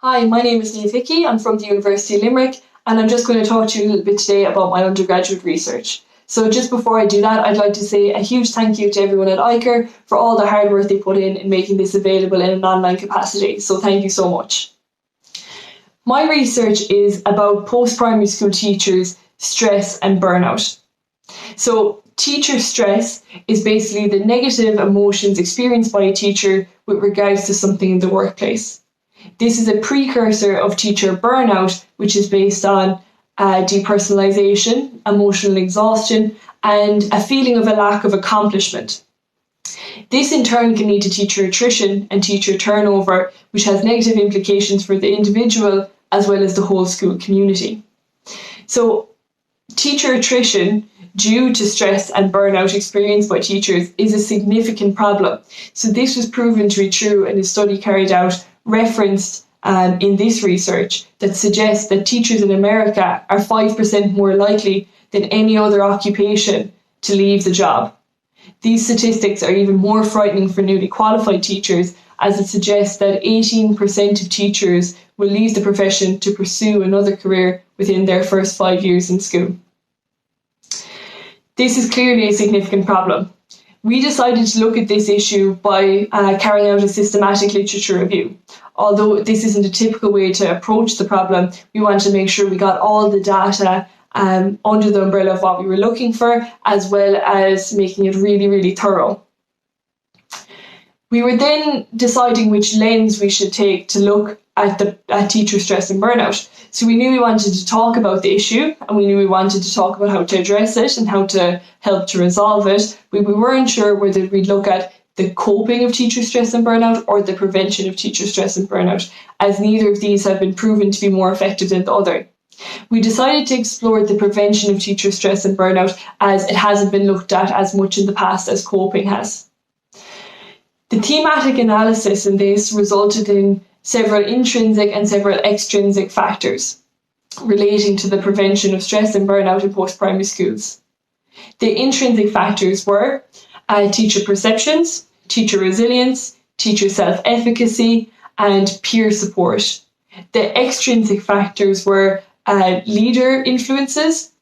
Hi, my name is Niamh Hickey. I'm from the University of Limerick, and I'm just going to talk to you a little bit today about my undergraduate research. So just before I do that, I'd like to say a huge thank you to everyone at AICUR for all the hard work they put in making this available in an online capacity. So thank you so much. My research is about post-primary school teachers' stress and burnout. So teacher stress is basically the negative emotions experienced by a teacher with regards to something in the workplace. This is a precursor of teacher burnout, which is based on depersonalization, emotional exhaustion, and a feeling of a lack of accomplishment. This in turn can lead to teacher attrition and teacher turnover, which has negative implications for the individual as well as the whole school community. So teacher attrition due to stress and burnout experienced by teachers is a significant problem. So this was proven to be true in a study carried out referenced in this research that suggests that teachers in America are 5% more likely than any other occupation to leave the job. These statistics are even more frightening for newly qualified teachers, as it suggests that 18% of teachers will leave the profession to pursue another career within their first 5 years in school. This is clearly a significant problem. We decided to look at this issue by carrying out a systematic literature review. Although this isn't a typical way to approach the problem, we want to make sure we got all the data under the umbrella of what we were looking for, as well as making it really, really thorough. We were then deciding which lens we should take to look at teacher stress and burnout. So we knew we wanted to talk about the issue, and we knew we wanted to talk about how to address it and how to help to resolve it. We weren't sure whether we'd look at the coping of teacher stress and burnout or the prevention of teacher stress and burnout, as neither of these have been proven to be more effective than the other. We decided to explore the prevention of teacher stress and burnout, as it hasn't been looked at as much in the past as coping has. The thematic analysis in this resulted in several intrinsic and several extrinsic factors relating to the prevention of stress and burnout in post-primary schools. The intrinsic factors were teacher perceptions, teacher resilience, teacher self-efficacy, and peer support. The extrinsic factors were leader influences,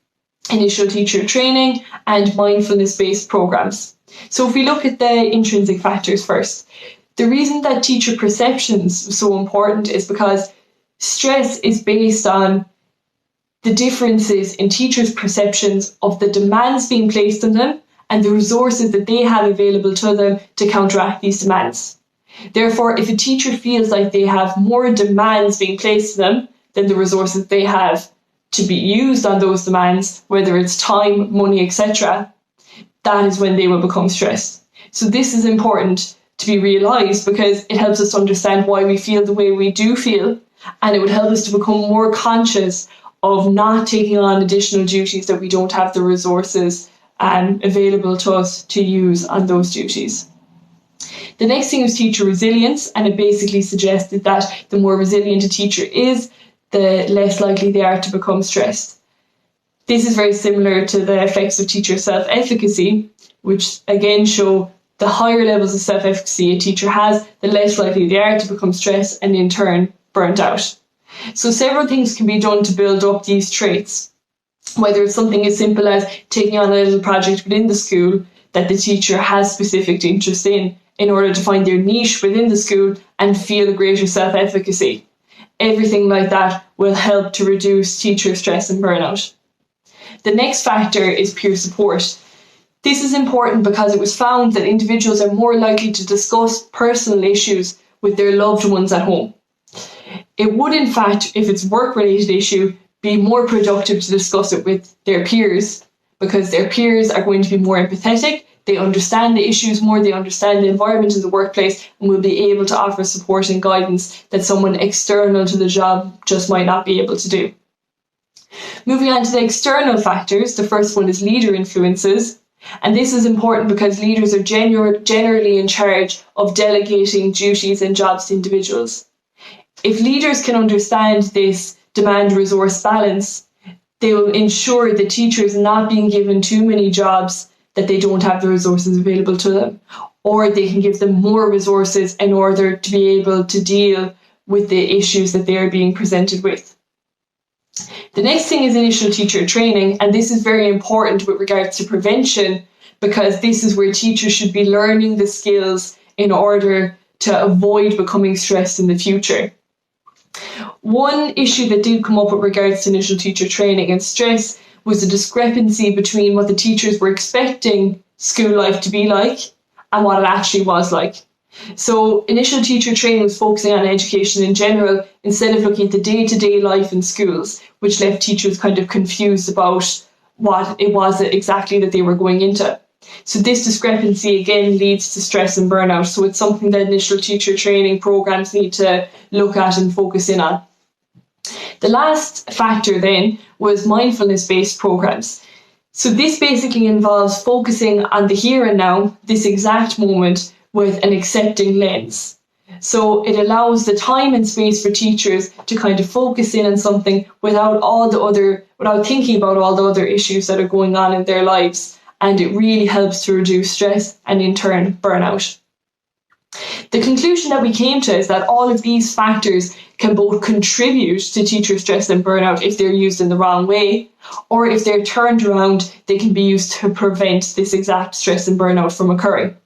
initial teacher training, and mindfulness-based programs. So if we look at the intrinsic factors first, the reason that teacher perceptions are so important is because stress is based on the differences in teachers' perceptions of the demands being placed on them and the resources that they have available to them to counteract these demands. Therefore, if a teacher feels like they have more demands being placed on them than the resources they have to be used on those demands, whether it's time, money, etc., that is when they will become stressed. So this is important to be realised because it helps us to understand why we feel the way we do feel, and it would help us to become more conscious of not taking on additional duties that we don't have the resources available to us to use on those duties. The next thing is teacher resilience, and it basically suggested that the more resilient a teacher is, the less likely they are to become stressed. This is very similar to the effects of teacher self-efficacy, which again show the higher levels of self-efficacy a teacher has, the less likely they are to become stressed and in turn burnt out. So several things can be done to build up these traits, whether it's something as simple as taking on a little project within the school that the teacher has specific interest in order to find their niche within the school and feel a greater self-efficacy. Everything like that will help to reduce teacher stress and burnout. The next factor is peer support. This is important because it was found that individuals are more likely to discuss personal issues with their loved ones at home. It would, in fact, if it's a work-related issue, be more productive to discuss it with their peers, because their peers are going to be more empathetic, they understand the issues more, they understand the environment in the workplace, and will be able to offer support and guidance that someone external to the job just might not be able to do. Moving on to the external factors, the first one is leader influences. And this is important because leaders are generally in charge of delegating duties and jobs to individuals. If leaders can understand this demand-resource balance, they will ensure that teachers are not being given too many jobs that they don't have the resources available to them, or they can give them more resources in order to be able to deal with the issues that they are being presented with. The next thing is initial teacher training, and this is very important with regards to prevention, because this is where teachers should be learning the skills in order to avoid becoming stressed in the future. One issue that did come up with regards to initial teacher training and stress was the discrepancy between what the teachers were expecting school life to be like and what it actually was like. So initial teacher training was focusing on education in general instead of looking at the day-to-day life in schools, which left teachers kind of confused about what it was exactly that they were going into. So this discrepancy again leads to stress and burnout. So it's something that initial teacher training programs need to look at and focus in on. The last factor then was mindfulness-based programs. So this basically involves focusing on the here and now, this exact moment, with an accepting lens. So it allows the time and space for teachers to kind of focus in on something without thinking about all the other issues that are going on in their lives. And it really helps to reduce stress and in turn burnout. The conclusion that we came to is that all of these factors can both contribute to teacher stress and burnout if they're used in the wrong way, or if they're turned around, they can be used to prevent this exact stress and burnout from occurring.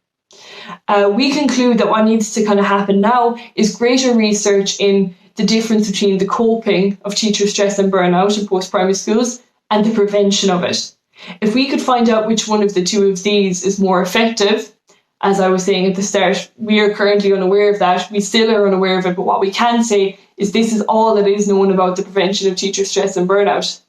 We conclude that what needs to kind of happen now is greater research in the difference between the coping of teacher stress and burnout in post-primary schools and the prevention of it. If we could find out which one of the two of these is more effective, as I was saying at the start, we are currently unaware of that. We still are unaware of it, but what we can say is this is all that is known about the prevention of teacher stress and burnout.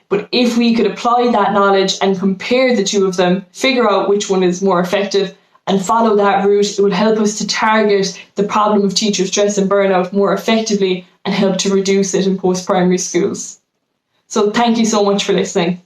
But if we could apply that knowledge and compare the two of them, figure out which one is more effective and follow that route, it would help us to target the problem of teacher stress and burnout more effectively and help to reduce it in post-primary schools. So thank you so much for listening.